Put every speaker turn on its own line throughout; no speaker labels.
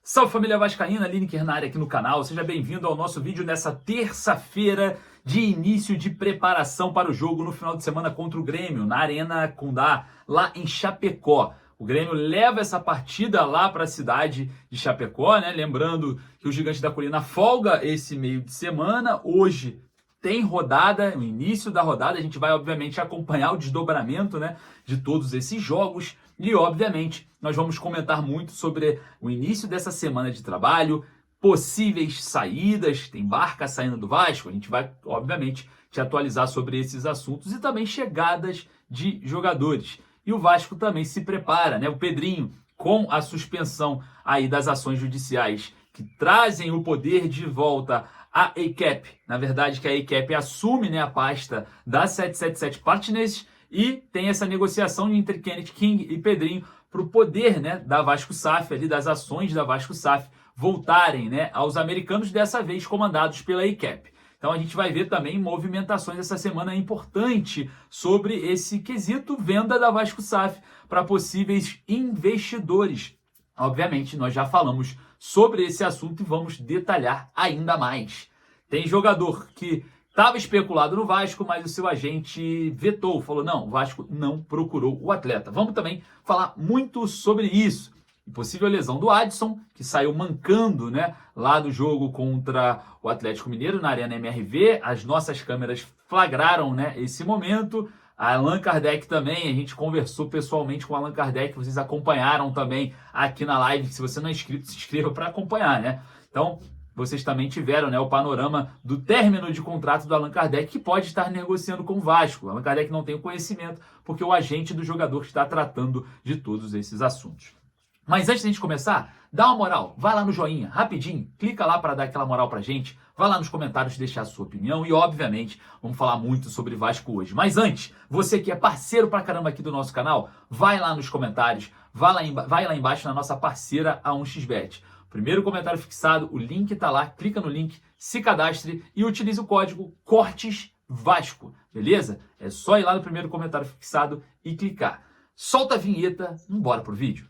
Salve família vascaína, Lineker na área aqui no canal. Seja bem-vindo ao nosso vídeo nessa terça-feira de início de preparação para o jogo no final de semana contra o Grêmio, na Arena Condá, lá em Chapecó. O Grêmio leva essa partida lá para a cidade de Chapecó, né? Lembrando que o Gigante da Colina folga esse meio de semana. Hoje tem rodada, no início da rodada, a gente vai obviamente acompanhar o desdobramento, né, de todos esses jogos e obviamente nós vamos comentar muito sobre o início dessa semana de trabalho, possíveis saídas, tem Barca saindo do Vasco, a gente vai obviamente te atualizar sobre esses assuntos e também chegadas de jogadores. E o Vasco também se prepara, né, o Pedrinho com a suspensão aí das ações judiciais que trazem o poder de volta a ACAP, na verdade que a ACAP assume, né, a pasta da 777 Partners e tem essa negociação entre Kenneth King e Pedrinho para o poder, né, da Vasco SAF, ali, das ações da Vasco SAF voltarem, né, aos americanos, dessa vez comandados pela ACAP. Então a gente vai ver também movimentações essa semana importante sobre esse quesito venda da Vasco SAF para possíveis investidores. Obviamente nós já falamos sobre esse assunto e vamos detalhar ainda mais. Tem jogador que estava especulado no Vasco, mas o seu agente vetou, falou não, o Vasco não procurou o atleta. Vamos também falar muito sobre isso. Possível lesão do Adson, que saiu mancando, né, lá do jogo contra o Atlético Mineiro na Arena MRV. As nossas câmeras flagraram, né, esse momento. A Allan Kardec também, a gente conversou pessoalmente com o Allan Kardec, vocês acompanharam também aqui na live. Se você não é inscrito, se inscreva para acompanhar, né? Então, vocês também tiveram, né, o panorama do término de contrato do Allan Kardec, que pode estar negociando com o Vasco. O Allan Kardec não tem o conhecimento, porque o agente do jogador está tratando de todos esses assuntos. Mas antes de a gente começar, dá uma moral, vai lá no joinha, rapidinho, clica lá para dar aquela moral pra gente, vai lá nos comentários deixar a sua opinião e, obviamente, vamos falar muito sobre Vasco hoje. Mas antes, você que é parceiro pra caramba aqui do nosso canal, vai lá nos comentários, vai lá embaixo na nossa parceira A1xBet. Primeiro comentário fixado, o link tá lá, clica no link, se cadastre e utilize o código CORTESVASCO, beleza? É só ir lá no primeiro comentário fixado e clicar. Solta a vinheta, bora pro vídeo.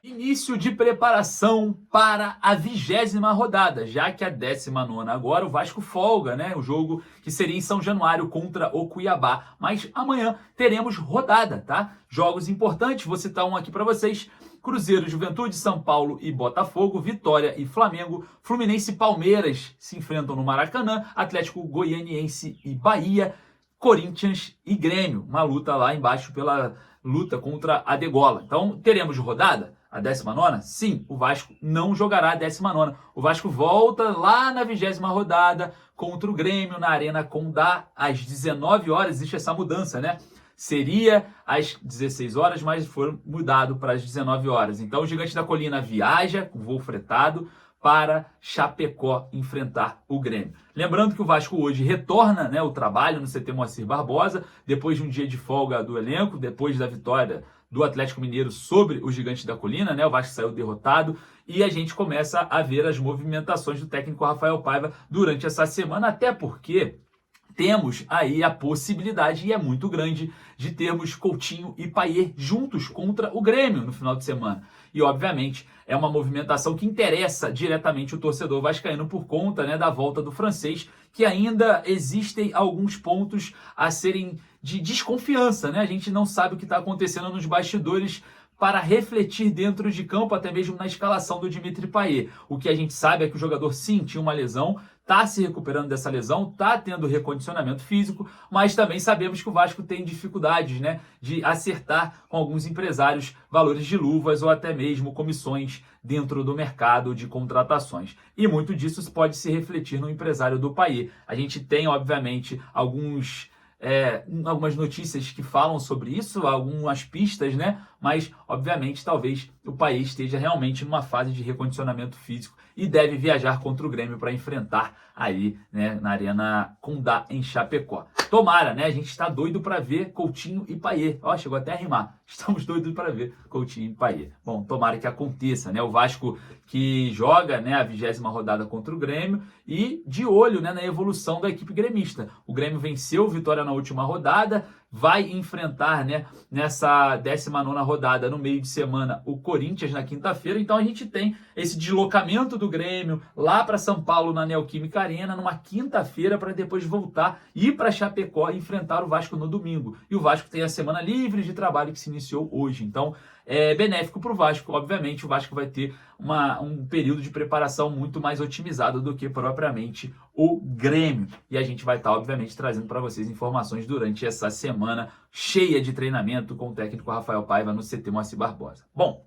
Início de preparação para a 20ª rodada, já que a 19ª agora o Vasco folga, né? O jogo que seria em São Januário contra o Cuiabá. Mas amanhã teremos rodada, tá? Jogos importantes, vou citar um aqui para vocês. Cruzeiro, Juventude, São Paulo e Botafogo, Vitória e Flamengo, Fluminense e Palmeiras se enfrentam no Maracanã, Atlético Goianiense e Bahia, Corinthians e Grêmio, uma luta lá embaixo pela luta contra a degola. Então, teremos rodada? A 19ª? Sim, o Vasco não jogará a 19ª. O Vasco volta lá na 20ª rodada contra o Grêmio na Arena Condá às 19 horas. Existe essa mudança, né? Seria às 16 horas, mas foi mudado para as 19 horas. Então o Gigante da Colina viaja com voo fretado para Chapecó enfrentar o Grêmio. Lembrando que o Vasco hoje retorna, né, o trabalho no CT Moacir Barbosa, depois de um dia de folga do elenco, depois da vitória do Atlético Mineiro sobre o Gigante da Colina, né? O Vasco saiu derrotado e a gente começa a ver as movimentações do técnico Rafael Paiva durante essa semana, até porque temos aí a possibilidade, e é muito grande, de termos Coutinho e Payet juntos contra o Grêmio no final de semana. E, obviamente, é uma movimentação que interessa diretamente o torcedor vascaíno por conta, né, da volta do francês, que ainda existem alguns pontos a serem de desconfiança, né? A gente não sabe o que está acontecendo nos bastidores para refletir dentro de campo, até mesmo na escalação do Dimitri Payet. O que a gente sabe é que o jogador sim tinha uma lesão, está se recuperando dessa lesão, está tendo recondicionamento físico, mas também sabemos que o Vasco tem dificuldades, né, de acertar com alguns empresários valores de luvas ou até mesmo comissões dentro do mercado de contratações. E muito disso pode se refletir no empresário do Payet. A gente tem, obviamente, algumas notícias que falam sobre isso, algumas pistas, né? Mas, obviamente, talvez o país esteja realmente numa fase de recondicionamento físico e deve viajar contra o Grêmio para enfrentar aí, né, na Arena Condá, em Chapecó. Tomara, né? A gente está doido para ver Coutinho e Payet. Ó, chegou até a rimar. Estamos doidos para ver Coutinho e Payet. Bom, tomara que aconteça, né? O Vasco que joga, né, a 20ª rodada contra o Grêmio e de olho, né, na evolução da equipe gremista. O Grêmio venceu o Vitória na última rodada, vai enfrentar, né, nessa 19ª rodada, no meio de semana, o Corinthians na quinta-feira. Então a gente tem esse deslocamento do Grêmio lá para São Paulo, na Neoquímica Arena, numa quinta-feira, para depois voltar e ir para Chapecó e enfrentar o Vasco no domingo. E o Vasco tem a semana livre de trabalho que se iniciou hoje. Então é benéfico para o Vasco. Obviamente o Vasco vai ter um período de preparação muito mais otimizado do que propriamente o Grêmio. E a gente vai estar, obviamente, trazendo para vocês informações durante essa semana cheia de treinamento com o técnico Rafael Paiva no CT Moacir Barbosa. Bom,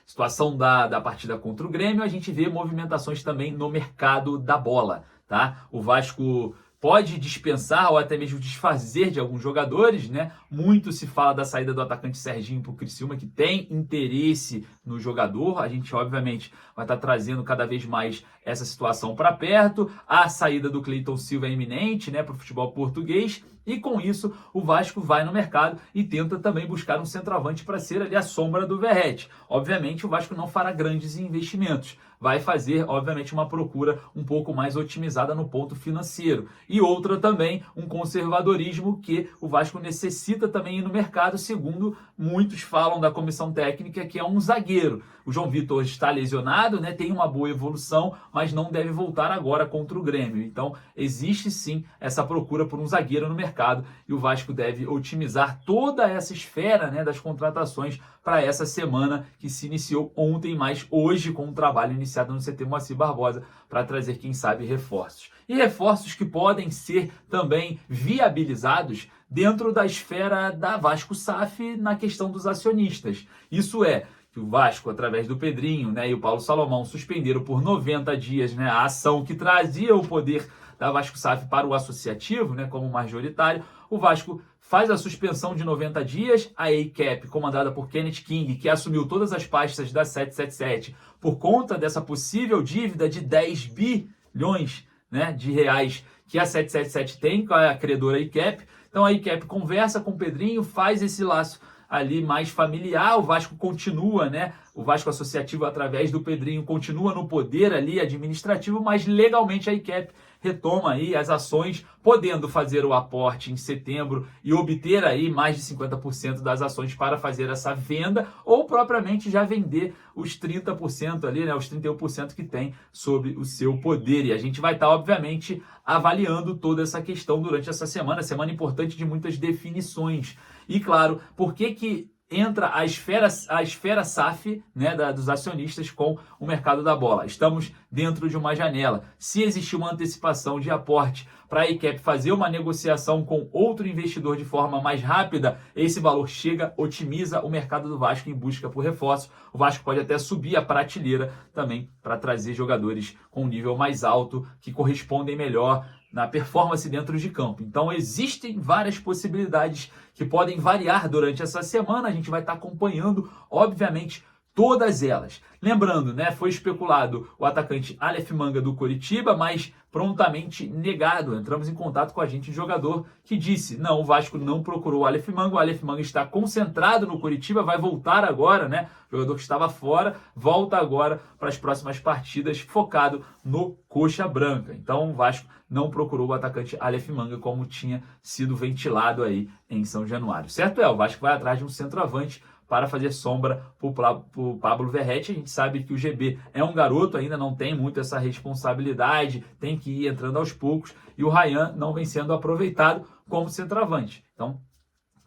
situação da partida contra o Grêmio, a gente vê movimentações também no mercado da bola, tá? O Vasco pode dispensar ou até mesmo desfazer de alguns jogadores, né? Muito se fala da saída do atacante Serginho para o Criciúma, que tem interesse no jogador. A gente, obviamente, vai estar trazendo cada vez mais essa situação para perto. A saída do Cleiton Silva é iminente, né, para o futebol português. E com isso, o Vasco vai no mercado e tenta também buscar um centroavante para ser ali a sombra do Verratti. Obviamente, o Vasco não fará grandes investimentos. Vai fazer, obviamente, uma procura um pouco mais otimizada no ponto financeiro. E outra também, um conservadorismo que o Vasco necessita também ir no mercado, segundo muitos falam da comissão técnica, que é um zagueiro. O João Vitor está lesionado, né, tem uma boa evolução, mas não deve voltar agora contra o Grêmio. Então, existe sim essa procura por um zagueiro no mercado e o Vasco deve otimizar toda essa esfera, né, das contratações para essa semana que se iniciou ontem, mas hoje com um trabalho iniciado no CT Moacir Barbosa para trazer, quem sabe, reforços. E reforços que podem ser também viabilizados dentro da esfera da Vasco SAF na questão dos acionistas. Isso é, que o Vasco, através do Pedrinho, né, e o Paulo Salomão, suspenderam por 90 dias, né, a ação que trazia o poder da Vasco SAF para o associativo, né, como majoritário. O Vasco faz a suspensão de 90 dias, a ACAP, comandada por Kenneth King, que assumiu todas as pastas da 777 por conta dessa possível dívida de 10 bilhões, né, de reais que a 777 tem com a credora ACAP. Então a ACAP conversa com o Pedrinho, faz esse laço ali mais familiar. O Vasco continua, né? O Vasco Associativo, através do Pedrinho, continua no poder ali administrativo, mas legalmente a ICAP retoma aí as ações, podendo fazer o aporte em setembro e obter aí mais de 50% das ações para fazer essa venda, ou propriamente já vender os 30% ali, né? Os 31% que tem sobre o seu poder. E a gente vai estar, obviamente, avaliando toda essa questão durante essa semana importante de muitas definições. E claro, por que entra a esfera SAF, né, dos acionistas com o mercado da bola? Estamos dentro de uma janela. Se existir uma antecipação de aporte para a ICAP fazer uma negociação com outro investidor de forma mais rápida, esse valor chega, otimiza o mercado do Vasco em busca por reforço. O Vasco pode até subir a prateleira também para trazer jogadores com um nível mais alto, que correspondem melhor na performance dentro de campo. Então existem várias possibilidades que podem variar durante essa semana. A gente vai estar acompanhando, obviamente, todas elas. Lembrando, né, foi especulado o atacante Aleph Manga do Coritiba, mas prontamente negado. Entramos em contato com a agente de jogador que disse: não, o Vasco não procurou o Aleph Manga está concentrado no Coritiba, vai voltar agora, né? O jogador que estava fora volta agora para as próximas partidas, focado no Coxa Branca. Então o Vasco não procurou o atacante Aleph Manga como tinha sido ventilado aí em São Januário. Certo o Vasco vai atrás de um centroavante para fazer sombra para o Pablo Verratti. A gente sabe que o GB é um garoto, ainda não tem muito essa responsabilidade, tem que ir entrando aos poucos, e o Ryan não vem sendo aproveitado como centroavante. Então,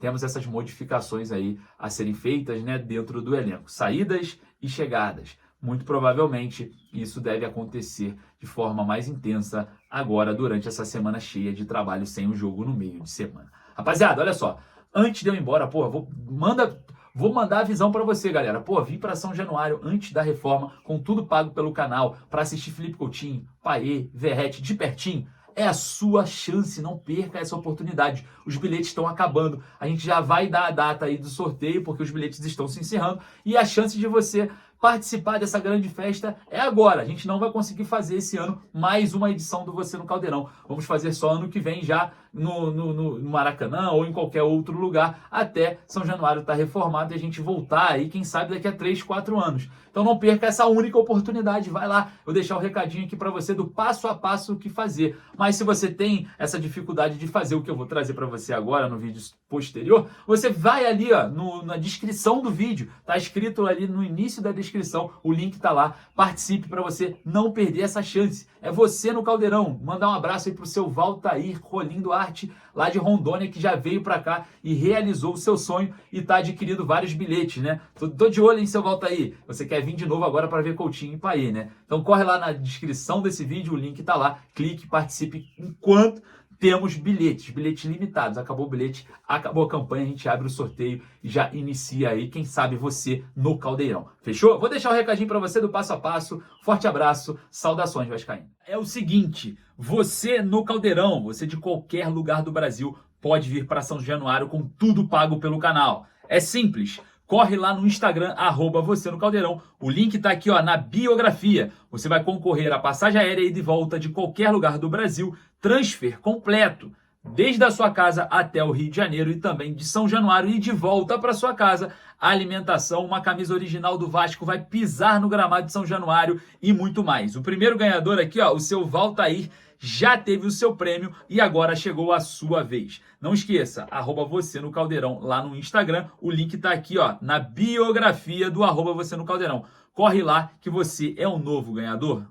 temos essas modificações aí a serem feitas, né, dentro do elenco. Saídas e chegadas. Muito provavelmente isso deve acontecer de forma mais intensa agora, durante essa semana cheia de trabalho, sem o jogo no meio de semana. Rapaziada, olha só, antes de eu ir embora, vou mandar a visão para você, galera. Vim para São Januário antes da reforma, com tudo pago pelo canal, para assistir Felipe Coutinho, Payet, Verratti de pertinho. É a sua chance, não perca essa oportunidade. Os bilhetes estão acabando. A gente já vai dar a data aí do sorteio, porque os bilhetes estão se encerrando. E a chance de você participar dessa grande festa é agora. A gente não vai conseguir fazer esse ano mais uma edição do Você no Caldeirão. Vamos fazer só ano que vem já no Maracanã ou em qualquer outro lugar, até São Januário estar reformado e a gente voltar aí, quem sabe daqui a 3, 4 anos. Então não perca essa única oportunidade, vai lá, eu vou deixar o recadinho aqui para você do passo a passo o que fazer. Mas se você tem essa dificuldade de fazer o que eu vou trazer para você agora no vídeo posterior, você vai ali ó, na descrição do vídeo, tá escrito ali no início da descrição, o link tá lá, participe para você não perder essa chance. É Você no Caldeirão. Mandar um abraço aí pro seu Valtair Rolindo Arte, lá de Rondônia, que já veio para cá e realizou o seu sonho e tá adquirindo vários bilhetes, né? Tô de olho em seu Valtair. Você quer vir de novo agora para ver Coutinho e Payet, né? Então corre lá na descrição desse vídeo, o link tá lá, clique, participe enquanto temos bilhetes limitados. Acabou o bilhete, acabou a campanha, a gente abre o sorteio e já inicia aí, quem sabe você no Caldeirão. Fechou? Vou deixar um recadinho para você do passo a passo. Forte abraço, saudações vascaíno. É o seguinte, você no Caldeirão, você de qualquer lugar do Brasil pode vir para São Januário com tudo pago pelo canal. É simples. Corre lá no Instagram, @Você no Caldeirão. O link tá aqui ó, na biografia. Você vai concorrer a passagem aérea e de volta de qualquer lugar do Brasil, transfer completo, desde a sua casa até o Rio de Janeiro e também de São Januário e de volta para sua casa. A alimentação, uma camisa original do Vasco, vai pisar no gramado de São Januário e muito mais. O primeiro ganhador aqui, ó, o seu Valtair, já teve o seu prêmio e agora chegou a sua vez. Não esqueça, @Você no Caldeirão lá no Instagram. O link tá aqui ó, na biografia do @Você no Caldeirão. Corre lá que você é o novo ganhador.